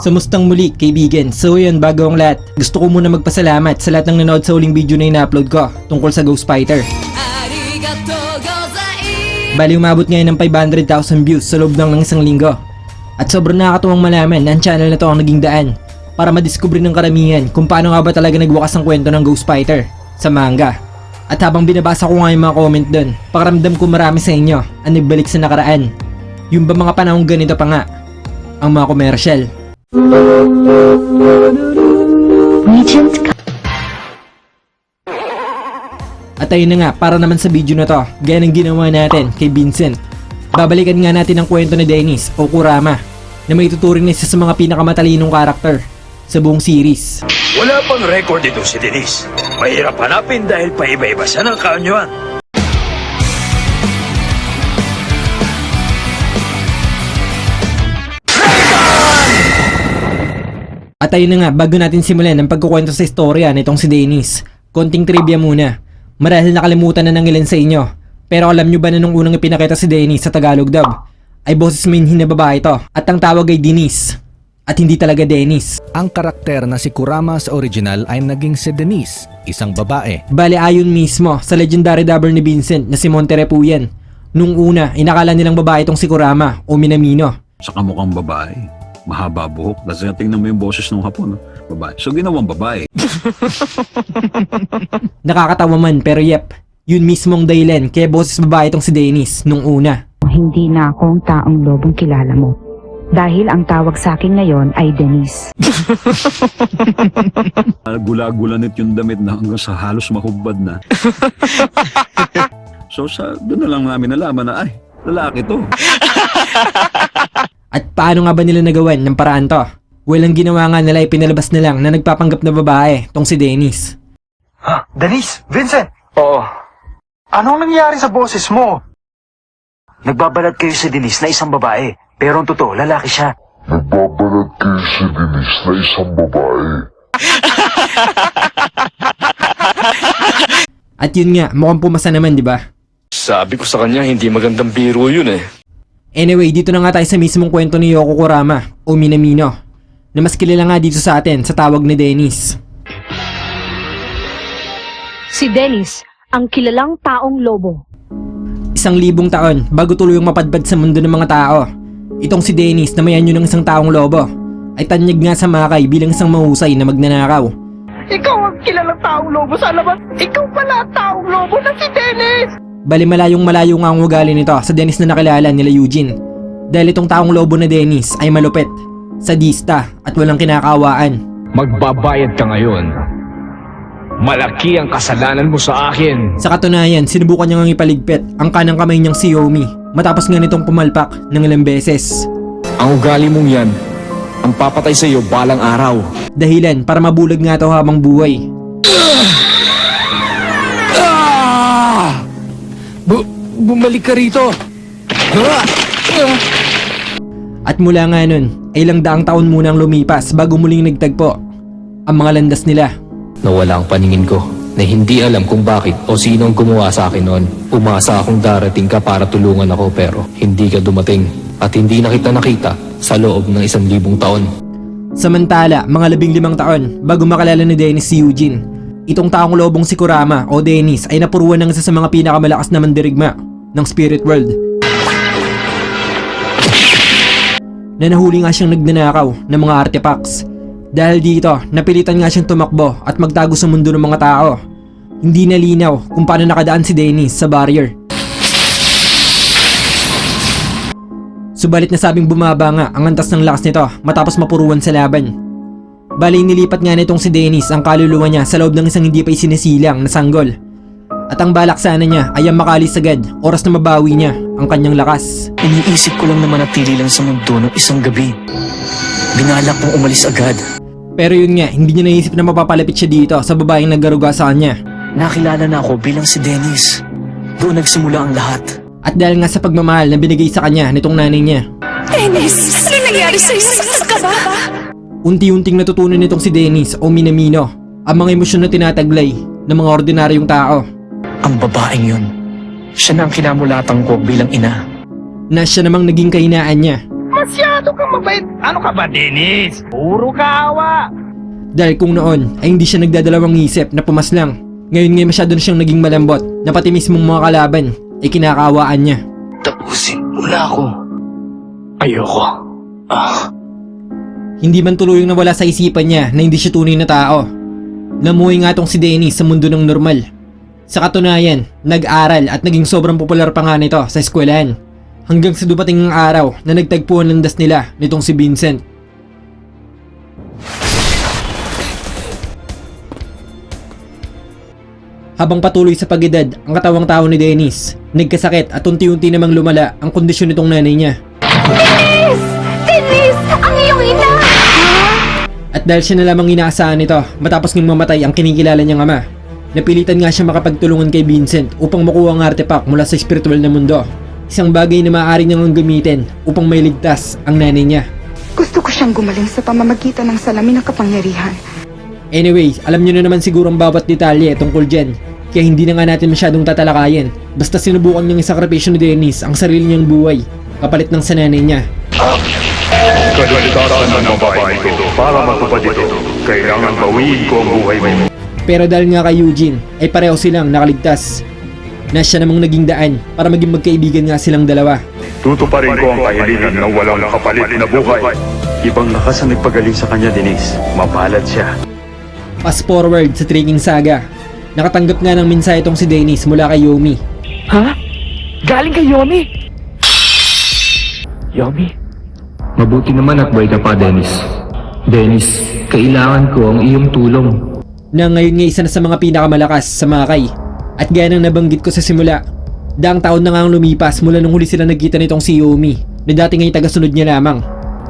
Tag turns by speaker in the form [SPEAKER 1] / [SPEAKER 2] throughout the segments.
[SPEAKER 1] Sumustang muli kaibigan. So yun, bago ang lahat, gusto ko muna magpasalamat sa lahat ng nanood sa huling video na ina-upload ko tungkol sa Ghost Fighter. Bali umabot ngayon ng 500,000 views sa loob ng isang linggo. At sobrang nakakatuwang malaman na ang channel na to ang naging daan para madiskubre ng karamihan kung paano nga ba talaga nagwakas ang kwento ng Ghost Fighter sa manga. At habang binabasa ko nga yung mga comment doon, pakiramdam ko marami sa inyo ang nagbalik sa nakaraan. Yung ba mga panahong ganito pa nga, ang mga commercial. At ayun na nga, para naman sa video na to, gaya ng ginawa natin kay Vincent, babalikan nga natin ang kwento ni Dennis o Kurama na may tuturing na isa sa mga pinakamatalinong karakter sa buong series.
[SPEAKER 2] Wala pang record ito si Dennis. Mahirap hanapin dahil paiba-iba siya ng kaanyuan.
[SPEAKER 1] At ayun na nga, bago natin simulan ang pagkukwento sa istorya nitong si Dennis, konting trivia muna. Marahil nakalimutan na ng ilan sa inyo, pero alam nyo ba na nung unang ipinakita si Dennis sa Tagalog dub, ay boses minhin na babae ito at ang tawag ay Denise at hindi talaga Dennis.
[SPEAKER 3] Ang karakter na si Kurama sa original ay naging si Denise, isang babae.
[SPEAKER 1] Bale ayon mismo sa legendary dubber ni Vincent na si Monterrey po yan. Nung una, inakala nilang babae itong si Kurama o Minamino.
[SPEAKER 4] Sa kamukhang babae, mahaba buhok, kasi tingnan mo yung boses ng hapon, babae. So ginawang babae.
[SPEAKER 1] Nakakatawa man pero yep, yun mismong dahilan kaya boses babae itong si Dennis nung una.
[SPEAKER 5] Hindi na ako ang taong lobong kilala mo. Dahil ang tawag sa akin ngayon ay Denise.
[SPEAKER 4] Gula-gulanit yung damit na hanggang sa halos mahubad na. So doon na lang namin nalaman na ay, lalaki to.
[SPEAKER 1] At paano nga ba nila nagawan ng paraan to? Walang ginawa nga nila, ipinalabas na lang na nagpapanggap na babae tong si Dennis.
[SPEAKER 6] Ha? Denise? Vincent? Oo. Anong nangyari sa boses mo? Nagbabalat kayo si Denise na isang babae, pero ang totoo, lalaki siya.
[SPEAKER 7] Nagbabalat kayo si Denise na isang babae.
[SPEAKER 1] At yun nga, mukhang pumasa naman, di ba?
[SPEAKER 2] Sabi ko sa kanya, hindi magandang biro yun eh.
[SPEAKER 1] Anyway, dito na nga tayo sa mismong kwento ni Yoko Kurama o Minamino, na mas kilala nga dito sa atin sa tawag ni Dennis.
[SPEAKER 8] Si Dennis, ang kilalang taong lobo.
[SPEAKER 1] 1,000 taon bago tuluyang mapadpad sa mundo ng mga tao. Itong si Dennis na may anyo ng isang taong lobo ay tanyag nga sa Makay bilang isang mahusay na magnanakaw.
[SPEAKER 6] Ikaw ang kilalang taong lobo sa labas. Ikaw pala ang taong lobo na si Dennis!
[SPEAKER 1] Bali malayong malayo nga ang ugali nito sa Dennis na nakilala nila Eugene. Dahil itong taong lobo na Dennis ay malupit, sadista at walang kinakawaan.
[SPEAKER 9] Magbabayad ka ngayon. Malaki ang kasalanan mo sa akin.
[SPEAKER 1] Sa katunayan, sinubukan niya ngang ipaligpit ang kanang kamay niyang si Yomi matapos nga nitong pumalpak ng ilang beses.
[SPEAKER 9] Ang ugali mong yan, ang papatay sa iyo balang araw.
[SPEAKER 1] Dahilan para mabulag nga ito habang buhay.
[SPEAKER 9] Bumalik ka rito.
[SPEAKER 1] At mula nga nun, ay ilang daang taon munang lumipas bago muling nagtagpo ang mga landas nila.
[SPEAKER 10] Nawala ang paningin ko na hindi alam kung bakit o sino ang gumawa sa akin noon. Umasa akong darating ka para tulungan ako pero hindi ka dumating at hindi na kita nakita sa loob ng 1,000 taon.
[SPEAKER 1] Samantala, mga 15 taon bago makalala ni Dennis si Eugene, itong taong lobong si Kurama o Dennis ay napuruan ng isa sa mga pinakamalakas na mandirigma ng Spirit World. Na nahuli nga siyang nagnanakaw ng mga artifacts. Dahil dito, napilitan nga siyang tumakbo at magtago sa mundo ng mga tao. Hindi nalinaw kung paano nakadaan si Dennis sa barrier. Subalit nasabing bumaba nga ang antas ng lakas nito matapos mapuruan sa laban. Bali nilipat nga nitong si Dennis ang kaluluwa niya sa loob ng isang hindi pa isinisilang na sanggol. At ang balak sana niya ay ang makalis agad, oras na mabawi niya ang kanyang lakas.
[SPEAKER 6] Iniisip ko lang na manatili lang sa mundo ng isang gabi. Binalak kong umalis agad.
[SPEAKER 1] Pero yun nga, hindi niya naisip na mapapalapit siya dito sa babaeng naggaruga sa kanya.
[SPEAKER 6] Nakilala na ako bilang si Dennis. Doon nagsimula ang lahat.
[SPEAKER 1] At dahil nga sa pagmamahal na binigay sa kanya nitong nanay niya.
[SPEAKER 8] Dennis, ano nangyari sa'yo? Sakit ka ba?
[SPEAKER 1] Unti-unting natutunan nitong si Dennis o Minamino ang mga emosyon na tinataglay ng mga ordinaryong tao.
[SPEAKER 6] Ang babaeng yun, siya na ang kinamulatan ko bilang ina.
[SPEAKER 1] Na siya namang naging kahinaan niya.
[SPEAKER 2] Masyado kang mabait. Ano ka ba, Dennis? Puro kaawa.
[SPEAKER 1] Dahil kung noon ay hindi siya nagdadalawang isip na pumaslang, ngayon ngay masyado na siyang naging malambot na pati mismong mga kalaban ay kinakaawaan niya.
[SPEAKER 2] Tapusin mo na ako. Ayoko.
[SPEAKER 1] Hindi man tuluyang nawala sa isipan niya na hindi siya tunay na tao. Namuhay nga tong si Dennis sa mundo ng normal. Sa katunayan, nag-aral at naging sobrang popular pa nga nito sa eskwelahan. Hanggang sa dumating ang araw na nagtagpuan ng das nila nitong si Vincent. Habang patuloy sa pag-edad ang katawang tao ni Dennis, nagkasakit at unti-unti namang lumala ang kondisyon nitong nanay niya.
[SPEAKER 8] Dennis! Ang iyong ina!
[SPEAKER 1] At dahil siya na lamang inaasahan nito matapos ng mamatay ang kinikilala niyang ama, napilitan nga siya makapagtulungan kay Vincent upang makuha ang artifact mula sa spiritual na mundo. Isang bagay na maaari niyang gamitin upang mailigtas ang nanay niya.
[SPEAKER 11] Gusto ko siyang gumaling sa pamamagitan ng salamin ng kapangyarihan.
[SPEAKER 1] Anyway, alam niyo na naman siguro ang bawat detalye tungkol dyan. Kaya hindi na nga natin masyadong tatalakayin. Basta sinubukan niyang isakripisyo ni Dennis ang sarili niyang buhay kapalit ng sa nanay niya.
[SPEAKER 2] Kaligtasan ng babae ko para matupad ito. Kailangan bawiin ko ang buhay mo.
[SPEAKER 1] Pero dahil nga kay Eugene ay pareho silang nakaligtas. Na siya namang naging daan para maging magkaibigan nga silang dalawa.
[SPEAKER 2] Tutuparin ko ang kahilingan ng walang kapalit na buhay. Ibang lakas ang nagpagaling sa kanya, Denise. Mapalad siya.
[SPEAKER 1] Fast forward sa Tricking Saga. Nakatanggap nga ng mensahe itong si Dennis mula kay Yomi.
[SPEAKER 9] Ha? Galing kay Yomi? Yomi?
[SPEAKER 10] Mabuti naman at buhay ka pa, Dennis. Dennis, kailangan ko ang iyong tulong.
[SPEAKER 1] Na ngayon nga isa na sa mga pinakamalakas sa Makay. At gaya ng nabanggit ko sa simula, daang taon na nga ang lumipas mula nung huli sila nagkita nitong si Yomi na dati nga'y tagasunod niya lamang.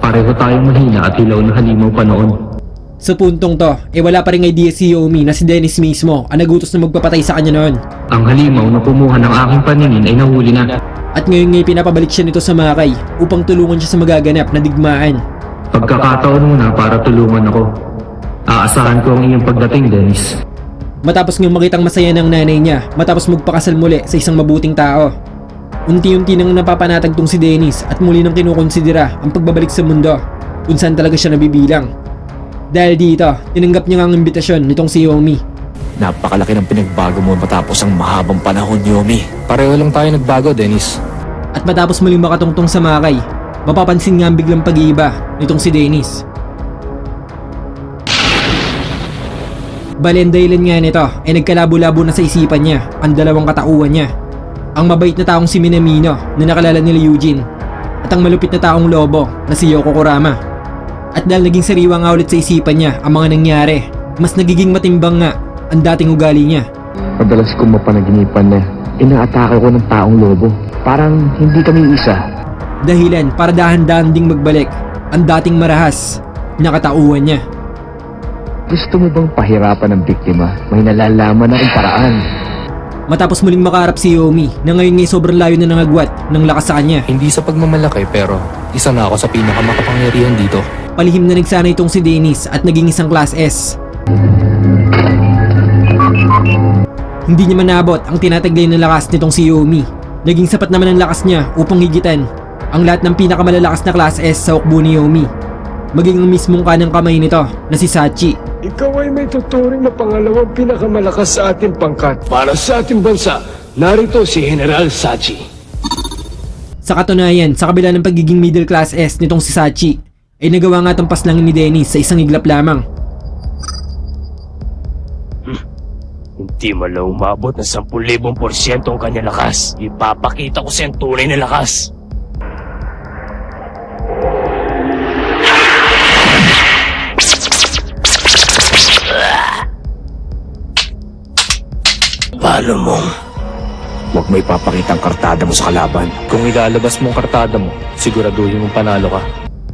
[SPEAKER 10] Pareho tayong mahina at hilaw na halimaw pa noon.
[SPEAKER 1] Sa puntong to, wala pa rin idea si Yomi na si Dennis mismo ang nagutos na magpapatay sa kanya noon.
[SPEAKER 10] Ang halimaw na kumuha ng aking paningin ay nahuli na.
[SPEAKER 1] At ngayon nga'y pinapabalik siya nito sa Makay upang tulungan siya sa magaganap na digmaan.
[SPEAKER 10] Pagkakataon mo na para tulungan ako. Aasahan ko ang iyong pagdating, Dennis.
[SPEAKER 1] Matapos ngang makitang masaya ng nanay niya matapos magpakasal muli sa isang mabuting tao. Unti-unti nang napapanatag tong si Dennis at muli nang kinukonsidera ang pagbabalik sa mundo kung saan talaga siya nabibilang. Dahil dito, tinanggap niya nga ang imbitasyon nitong si Yomi.
[SPEAKER 10] Napakalaki ng pinagbago mo matapos ang mahabang panahon, Yomi. Pareho lang tayo nagbago, Dennis.
[SPEAKER 1] At matapos muling makatungtong sa Makay, mapapansin nga ang biglang pag-iiba nitong si Dennis. Bale, ang dahilan nga nito ay nagkalabo-labo na sa isipan niya ang dalawang katauhan niya. Ang mabait na taong si Minamino na nakalala nila Eugene at ang malupit na taong lobo na si Yoko Kurama. At dahil naging sariwa nga ulit sa isipan niya ang mga nangyari, mas nagiging matimbang nga ang dating ugali niya.
[SPEAKER 6] Madalas kong mapanaginipan na inaatake ko ng taong lobo. Parang hindi kami isa.
[SPEAKER 1] Dahilan para dahan-dahan ding magbalik ang dating marahas na katauhan niya.
[SPEAKER 6] Gusto mo bang pahirapan ng biktima? May nalalaman na ang paraan.
[SPEAKER 1] Matapos muling makaharap si Yomi na ngayon ngay sobrang layo na nangagwat ng lakas sa kanya.
[SPEAKER 10] Hindi sa pagmamalaki pero isa na ako sa pinakamakapangyarihan dito.
[SPEAKER 1] Palihim na nagsana itong si Dennis at naging isang class S. Hindi niya manabot ang tinataglay na lakas nitong si Yomi. Naging sapat naman ang lakas niya upang higitan ang lahat ng pinakamalalakas na class S sa hukbo ni Yomi. Maging ang mismong kanang kamay nito na si Sachi.
[SPEAKER 9] Ikaw ay may tuturing na pangalawang pinakamalakas sa ating pangkat. Para sa ating bansa, narito si General Sachi.
[SPEAKER 1] Sa katunayan, sa kabila ng pagiging middle class S nitong si Sachi, ay nagawa nga itong paslangin ni Dennis sa isang iglap lamang.
[SPEAKER 2] Hindi man lang umabot ng 10,000% ang kanya lakas. Ipapakita ko siyang tunay na lakas. Palo mo.
[SPEAKER 10] Huwag mo ipapakita ang kartada mo sa kalaban. Kung ilalabas mo ang kartada mo, siguraduhin mong panalo ka.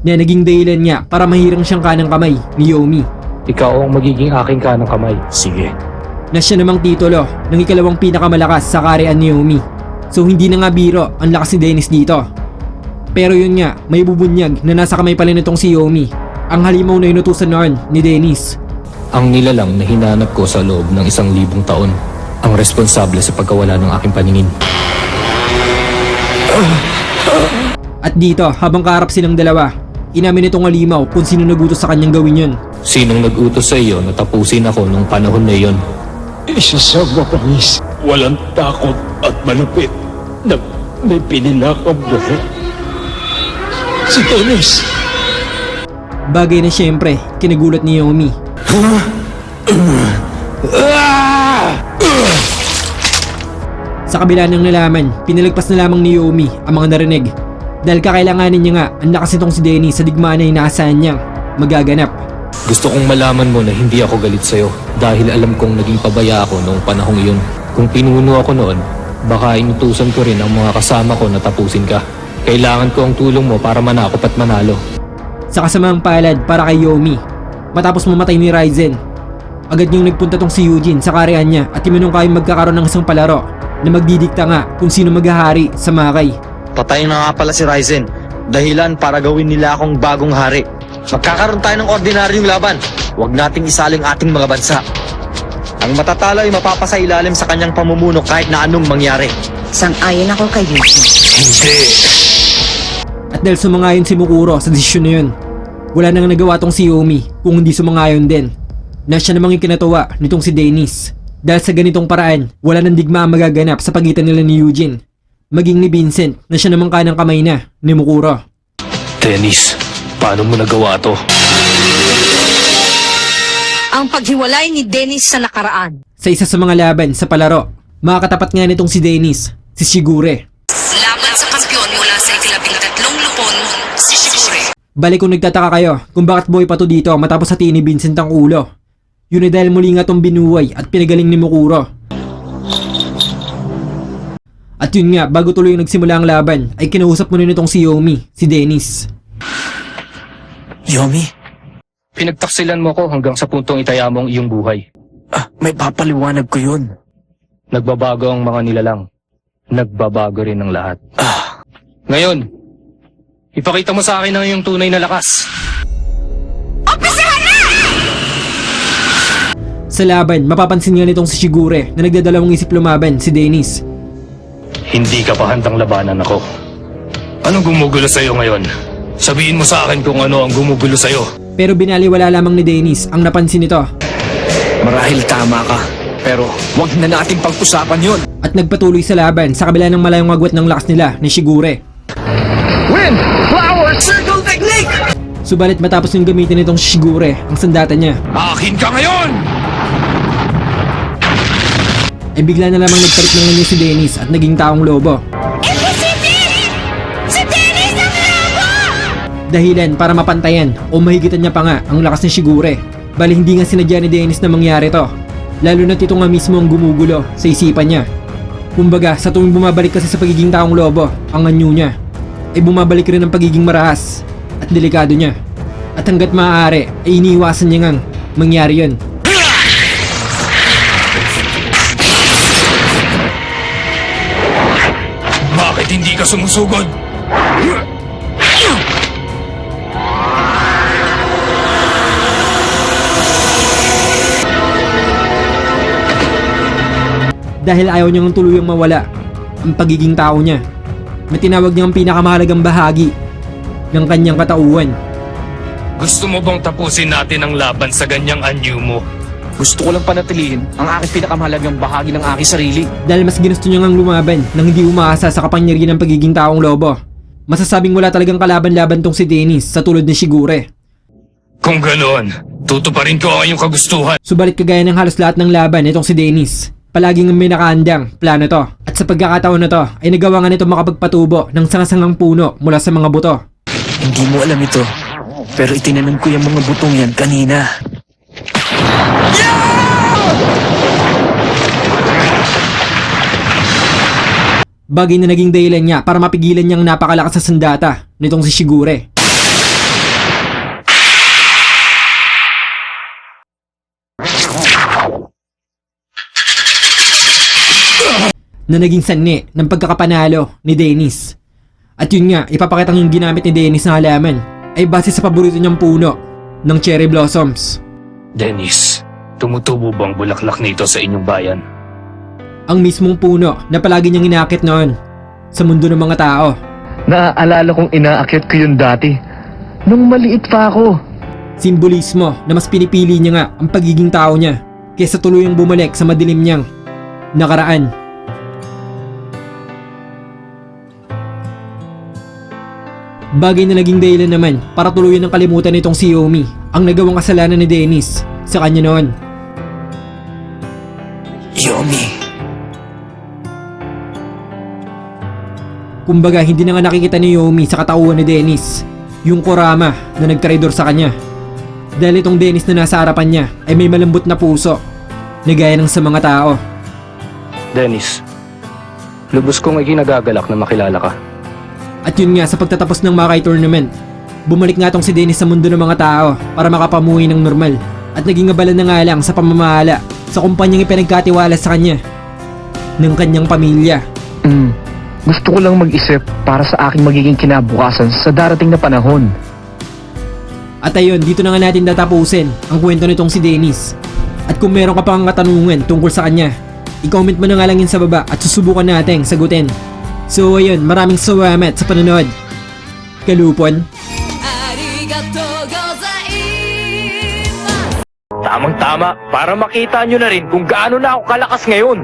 [SPEAKER 1] Na naging dahilan niya para mahirang siyang kanang kamay ni Yomi.
[SPEAKER 10] Ikaw ang magiging aking kanang kamay.
[SPEAKER 2] Sige.
[SPEAKER 1] Na siya namang titulo ng ikalawang pinakamalakas sa karean ni Yomi. So hindi na nga biro ang lakas ni Dennis dito. Pero yun nga, may bubunyag na nasa kamay pala nitong si Yomi. Ang halimaw na inutusan noon ni Dennis.
[SPEAKER 10] Ang nilalang na hinanap ko sa loob ng 1,000 taon. Ang responsable sa pagkawala ng aking paningin.
[SPEAKER 1] At dito, habang kaharap silang dalawa, inamin nitong Alimaw kung sino nagutos sa kanyang gawin yun.
[SPEAKER 10] Sinong nag-utos sa iyo na tapusin ako nung panahon na iyon?
[SPEAKER 9] Isa sa mapangis, walang takot at malupit na may pininakang buhok. Si Dennis!
[SPEAKER 1] Bagay na syempre, kinagulat ni Yomi. Sa kabila ng nalaman, pinalagpas na lamang ni Yomi ang mga narinig. Dahil kakailanganin niya nga ang lakas nitong si Dennis sa digmaan na inaasahan niyang magaganap.
[SPEAKER 10] Gusto kong malaman mo na hindi ako galit sa'yo dahil alam kong naging pabaya ako noong panahong iyon. Kung pinuno ako noon, baka inutusan ko rin ang mga kasama ko na tapusin ka. Kailangan ko ang tulong mo para manakop at manalo.
[SPEAKER 1] Sa kasamang palad para kay Yomi, matapos mamatay ni Ryzen, agad niyong nagpunta tong si Eugene sa karehan niya at iminungkayong magkakaroon ng isang palaro na magdidikta nga kung sino maghahari sa Makay.
[SPEAKER 12] Patay na nga pala si Ryzen. Dahilan para gawin nila akong bagong hari. Magkakaroon tayo ng ordinaryong laban. Huwag nating isaling ating mga bansa. Ang matatalo ay mapapasa ilalim sa kanyang pamumuno kahit na anong mangyari.
[SPEAKER 11] Sang-ayon ako kay Yuji.
[SPEAKER 9] Hindi!
[SPEAKER 1] At dahil sumangayon si Mukuro sa desisyon na yun, wala nang nagawa tong si Yomi kung hindi sumangayon din. Na siya namang yung kinatuwa nitong si Dennis. Dahil sa ganitong paraan, wala nang digma ang magaganap sa pagitan nila ni Eugene. Maging ni Vincent na siya namang kanang kamay na ni Mukuro.
[SPEAKER 10] Dennis, paano mo nagawa to?
[SPEAKER 8] Ang paghiwalay ni Dennis sa nakaraan.
[SPEAKER 1] Sa isa sa mga laban sa palaro, makakatapat nga nitong si Dennis, si Shigure.
[SPEAKER 8] Laban sa kampiyon mula sa ikalabiing-tatlong lupon, si Shigure.
[SPEAKER 1] Balik kung nagtataka kayo kung bakit buhay pa to dito matapos hatiin ni Vincent ang ulo. Yun ay dahil muli nga tong binuhay at pinagaling ni Mukuro. At yun nga, bago tuloy yung nagsimula ang laban, ay kinausap mo nitong si Yomi, si Dennis.
[SPEAKER 12] Yomi?
[SPEAKER 10] Pinagtaksilan mo ko hanggang sa puntong itaya mo ang iyong buhay.
[SPEAKER 12] May papaliwanag ko yun.
[SPEAKER 10] Nagbabago ang mga nilalang. Nagbabago rin ang lahat. Ngayon, ipakita mo sa akin ang iyong tunay na lakas.
[SPEAKER 1] Sa laban, mapapansin nga nitong si Shigure na nagdadalawang isip lumaban si Dennis.
[SPEAKER 10] Hindi ka pa handang labanan ako. Anong gumugulo sa'yo ngayon? Sabihin mo sa akin kung ano ang gumugulo sa'yo.
[SPEAKER 1] Pero binaliwala lamang ni Dennis ang napansin nito.
[SPEAKER 12] Marahil tama ka. Pero wag na nating pag-usapan yun.
[SPEAKER 1] At nagpatuloy sa laban sa kabila ng malayong agwat ng lakas nila ni Shigure.
[SPEAKER 9] Wind! Flower! Circle technique!
[SPEAKER 1] Subalit matapos yung gamitin nitong Shigure ang sandata niya,
[SPEAKER 9] Akin ka ngayon!
[SPEAKER 1] ay bigla na lamang nagpalit ng anyo si Dennis at naging taong lobo.
[SPEAKER 8] Si Dennis ang lobo!
[SPEAKER 1] Dahilan para mapantayan o mahigitan niya pa nga ang lakas ni Shigure. Bali hindi nga sinadya ni Dennis na mangyari to. Lalo na ito nga mismo ang gumugulo sa isipan niya. Kumbaga sa tuwing bumabalik kasi sa pagiging taong lobo ang anyo niya, ay bumabalik rin ang pagiging marahas at delikado niya. At hanggat maaari ay iniiwasan niya ngang mangyari yun.
[SPEAKER 9] Bakit hindi ka sumusugod?
[SPEAKER 1] Dahil ayaw niyang tuluyang mawala ang pagiging tao niya na tinawag niyang pinakamahalagang bahagi ng kanyang katauhan.
[SPEAKER 9] Gusto mo bang tapusin natin ang laban sa ganyang anyo mo?
[SPEAKER 12] Gusto ko lang panatilihin ang aking pinakamahalagang bahagi ng aking sarili.
[SPEAKER 1] Dahil mas ginusto niya ngang lumaban nang hindi umaasa sa kapangyarihan ng pagiging taong lobo. Masasabing wala talagang kalaban-laban tong si Dennis sa tulad ni Shigure.
[SPEAKER 9] Kung ganoon, tutuparin ko ang iyong kagustuhan.
[SPEAKER 1] Subalit kagaya ng halos lahat ng laban itong si Dennis, palaging may nakahandang plano to. At sa pagkakataon na to ay nagawa nga nito makapagpatubo ng sangasangang puno mula sa mga buto.
[SPEAKER 12] Hindi mo alam ito, pero itinanim ko yung mga butong yan kanina.
[SPEAKER 1] Bagay na naging dahilan niya para mapigilan niyang napakalakas na sandata nitong si Shigure. Na naging sanhi ng pagkakapanalo ni Dennis. At yun nga, ipapakitang yung ginamit ni Dennis na halaman ay base sa paborito niyang puno ng cherry blossoms.
[SPEAKER 10] Dennis, tumutubo bang bulaklak nito sa inyong bayan?
[SPEAKER 1] Ang mismong puno na palagi niyang inakit noon sa mundo ng mga tao.
[SPEAKER 12] Naaalala kong inaakyat ko yun dati. Nung maliit pa ako.
[SPEAKER 1] Simbolismo na mas pinipili niya nga ang pagiging tao niya kaysa tuluyang bumalik sa madilim niyang nakaraan. Bagay na naging dahilan naman para tuluyan ng kalimutan nitong si Yomi ang nagawang kasalanan ni Dennis sa kanya noon.
[SPEAKER 2] Yomi.
[SPEAKER 1] Kumbaga hindi na nga nakikita ni Yomi sa katauhan ni Dennis yung Kurama na nagtraidor sa kanya. Dahil itong Dennis na nasa harapan niya ay may malambot na puso na gaya ng sa mga tao.
[SPEAKER 10] Dennis, lubos kong iginagagalak na makilala ka.
[SPEAKER 1] At yun nga sa pagtatapos ng Makai Tournament, bumalik nga tong si Dennis sa mundo ng mga tao para makapamuhay ng normal at naging abala na nga lang sa pamamahala sa kumpanyang ipinagkatiwala sa kanya ng kanyang pamilya.
[SPEAKER 12] Gusto ko lang mag-isip para sa aking magiging kinabukasan sa darating na panahon.
[SPEAKER 1] At ayun, dito na nga natin tatapusin ang kwento nitong si Dennis. At kung meron ka pang katanungan tungkol sa kanya, i-comment mo na nga lang yun sa baba at susubukan natin sagutin. So ayun, maraming salamat sa panonood. Kalupon.
[SPEAKER 2] Tamang-tama para makita nyo na rin kung gaano na ako kalakas ngayon.